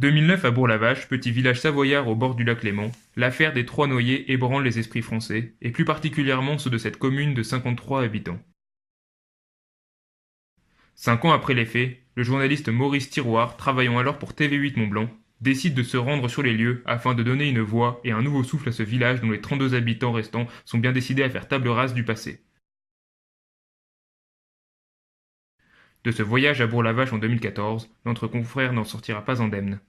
2009 à Bourg-la-Vache, petit village savoyard au bord du lac Léman, l'affaire des 3 noyés ébranle les esprits français, et plus particulièrement ceux de cette commune de 53 habitants. 5 ans après les faits, le journaliste Maurice Tiroir, travaillant alors pour TV8 Mont-Blanc, décide de se rendre sur les lieux afin de donner une voix et un nouveau souffle à ce village dont les 32 habitants restants sont bien décidés à faire table rase du passé. De ce voyage à Bourg-la-Vache en 2014, notre confrère n'en sortira pas indemne.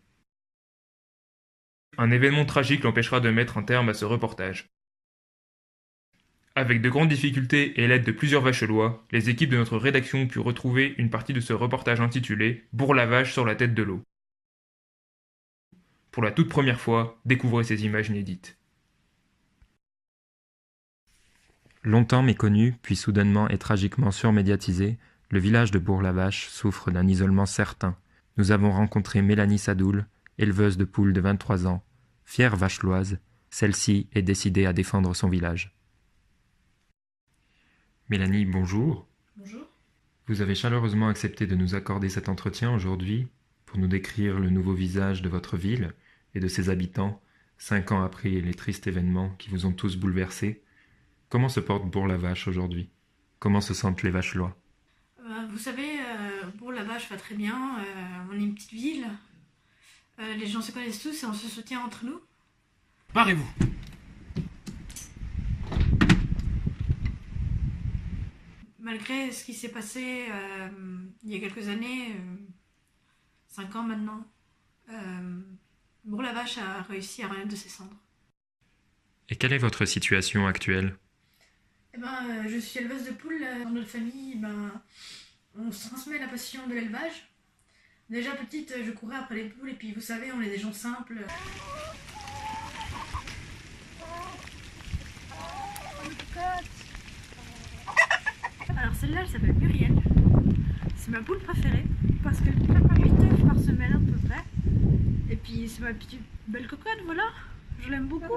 Un événement tragique l'empêchera de mettre un terme à ce reportage. Avec de grandes difficultés et l'aide de plusieurs vachelois, les équipes de notre rédaction ont pu retrouver une partie de ce reportage intitulé Bourg-la-Vache sur la tête de l'eau. Pour la toute première fois, découvrez ces images inédites. Longtemps méconnu, puis soudainement et tragiquement surmédiatisé, le village de Bourg-la-Vache souffre d'un isolement certain. Nous avons rencontré Mélanie Sadoul, éleveuse de poules de 23 ans, fière vacheloise. Celle-ci est décidée à défendre son village. Mélanie, bonjour. Bonjour. Vous avez chaleureusement accepté de nous accorder cet entretien aujourd'hui pour nous décrire le nouveau visage de votre ville et de ses habitants, 5 ans après les tristes événements qui vous ont tous bouleversés. Comment se porte Bourg-la-Vache aujourd'hui? Comment se sentent les Vachelois? Vous savez, Bourg-la-Vache va très bien. On est une petite ville. Les gens se connaissent tous et on se soutient entre nous. Parez-vous. Malgré ce qui s'est passé il y a quelques années, 5 ans maintenant, Bourg-la-Vache a réussi à renaître de ses cendres. Et quelle est votre situation actuelle? Je suis éleveuse de poules. Dans notre famille, on se transmet la passion de l'élevage. Déjà petite, je courais après les poules et puis vous savez, on est des gens simples. Alors celle-là, elle s'appelle Muriel. C'est ma poule préférée parce qu'elle prépare 8 œufs par semaine à peu près. Et puis c'est ma petite belle cocotte, voilà. Je l'aime beaucoup.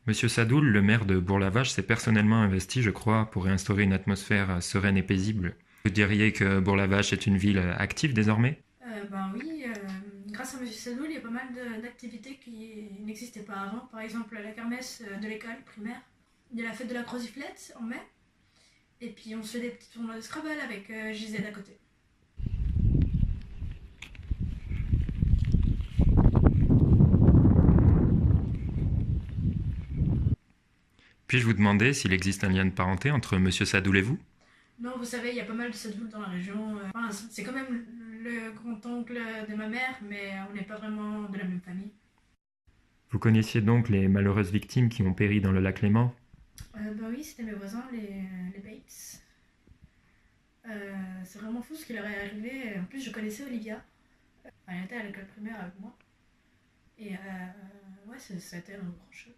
Monsieur Sadoul, le maire de Bourg-la-Vache, s'est personnellement investi, je crois, pour réinstaurer une atmosphère sereine et paisible. Vous diriez que Bourg-la-Vache est une ville active désormais? Oui, grâce à M. Sadoul, il y a pas mal d'activités qui n'existaient pas avant. Par exemple, la kermesse de l'école primaire. Il y a la fête de la Croziflette en mai. Et puis on se fait des petits tournois de Scrabble avec Gisèle à côté. Puis-je vous demander s'il existe un lien de parenté entre Monsieur Sadoul et vous? Non, vous savez, il y a pas mal de Sadoul dans la région. C'est quand même le grand-oncle de ma mère, mais on n'est pas vraiment de la même famille. Vous connaissiez donc les malheureuses victimes qui ont péri dans le lac Léman? Oui, c'était mes voisins, les Bates. C'est vraiment fou ce qui leur est arrivé. En plus, je connaissais Olivia. Elle était à l'école primaire avec moi. Et ouais, ça a été un grand choc.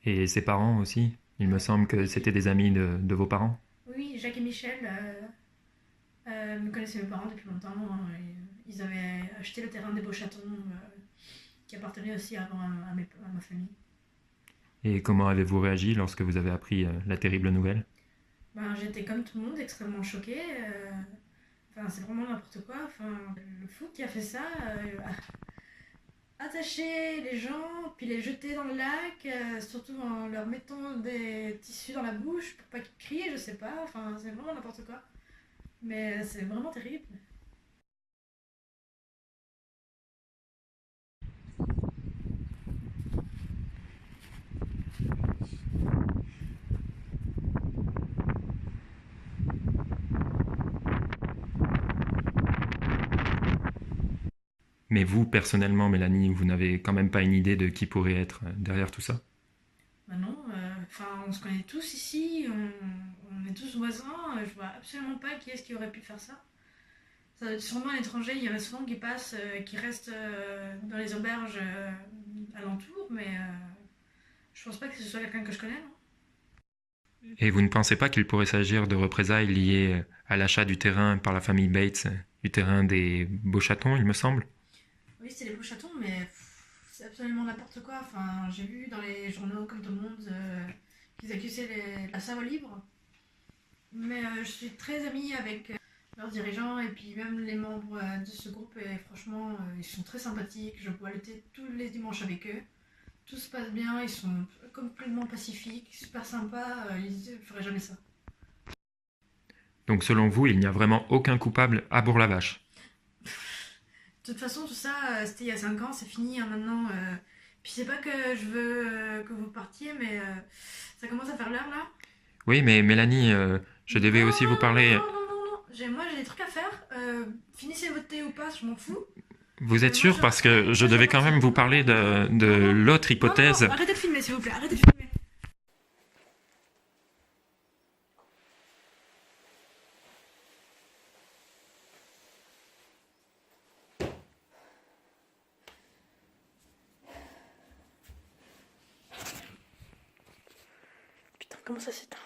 Et ses parents aussi? Il me semble que c'était des amis de vos parents. Oui, Jacques et Michel me connaissaient mes parents depuis longtemps. Ils avaient acheté le terrain des Beauchatons qui appartenait aussi avant à ma famille. Et comment avez-vous réagi lorsque vous avez appris la terrible nouvelle? J'étais comme tout le monde, extrêmement choquée. C'est vraiment n'importe quoi. Le fou qui a fait ça, attacher les gens, puis les jeter dans le lac, surtout en leur mettant des tissus dans la bouche pour pas qu'ils crient, je sais pas. C'est vraiment n'importe quoi. Mais c'est vraiment terrible. Mais vous, personnellement, Mélanie, vous n'avez quand même pas une idée de qui pourrait être derrière tout ça? Non, on se connaît tous ici, on est tous voisins, je vois absolument pas qui est-ce qui aurait pu faire ça. Ça doit être sûrement un étranger, il y en a souvent qui passent, qui restent dans les auberges alentours, mais je pense pas que ce soit quelqu'un que je connais, non. Et vous ne pensez pas qu'il pourrait s'agir de représailles liées à l'achat du terrain par la famille Bates, du terrain des Beauchatons, il me semble? Oui, c'est les Beauchatons, mais c'est absolument n'importe quoi. J'ai vu dans les journaux, comme tout le monde, qu'ils accusaient la Savoie libre. Mais je suis très amie avec leurs dirigeants et puis même les membres de ce groupe. Et franchement, ils sont très sympathiques. Je bois le thé tous les dimanches avec eux. Tout se passe bien, ils sont complètement pacifiques, super sympas. Ils ne feraient jamais ça. Donc selon vous, il n'y a vraiment aucun coupable à Bourg-la-Vache? De toute façon, tout ça, c'était il y a 5 ans, c'est fini hein, maintenant. Puis c'est pas que je veux que vous partiez, mais ça commence à faire l'heure là. Oui, mais Mélanie, je devais aussi vous parler. Non, non, non, non. Moi j'ai des trucs à faire. Finissez votre thé ou pas, je m'en fous. Vous êtes Moi, sûr? Parce que je devais quand même vous parler de l'autre hypothèse. Non, arrêtez de filmer s'il vous plaît, arrêtez de filmer. Putain, comment ça s'éteint?